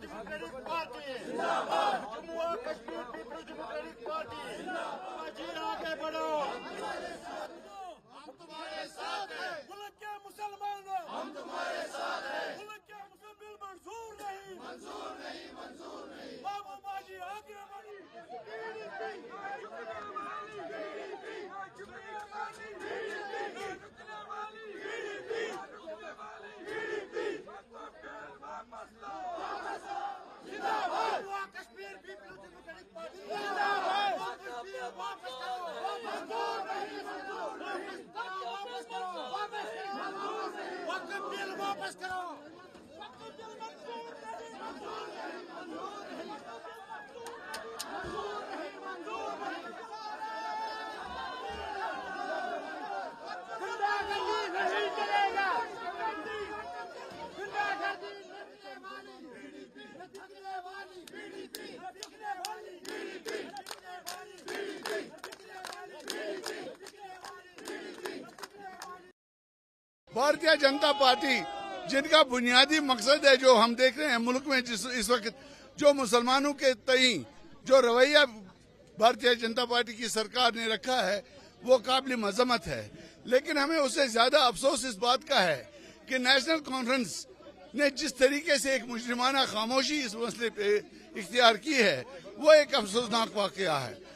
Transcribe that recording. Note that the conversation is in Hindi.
डेमोक्रेटिक पार्टी जिंदाबाद, जम्मू और कश्मीर पीपल्स डेमोक्रेटिक पार्टी जिंदाबाद। जी आगे बढ़ो, हम तुम्हारे साथ हैं। मुल्क के मुसलमानों, हम तुम्हारे साथ हैं। मुल्क के मुस्लिम बिल मंजूर नहीं, मंजूर नहीं, मंजूर नहीं। बाबू बाजी आगे बढ़ी, कश्मीर पीपल्स डेमोक्रेटिक पार्टी जिंदाबाद। वापस करो, मंजूर नहीं, मंजूर नहीं। वापस करो, वापस करो, वक्फ बिल वापस करो। वक्फ बिल मंजूर नहीं, मंजूर नहीं, मंजूर नहीं, मंजूर नहीं, मंजूर नहीं। गुंडागर्दी नहीं चलेगा, गुंडागर्दी रखने वाली बीडीपी, रखने वाली बीडीपी, रखने वाली बीडीपी, रखने वाली बीडीपी, रखने वाली बीडीपी, रखने वाली। भारतीय जनता पार्टी जिनका बुनियादी मकसद है, जो हम देख रहे हैं मुल्क में जिस इस वक्त जो मुसलमानों के तई जो रवैया भारतीय जनता पार्टी की सरकार ने रखा है, वो काबिल मजम्मत है। लेकिन हमें उससे ज्यादा अफसोस इस बात का है कि नेशनल कॉन्फ्रेंस ने जिस तरीके से एक मुजरिमाना खामोशी इस मसले पे इख्तियार की है, वो एक अफसोसनाक वाकया है।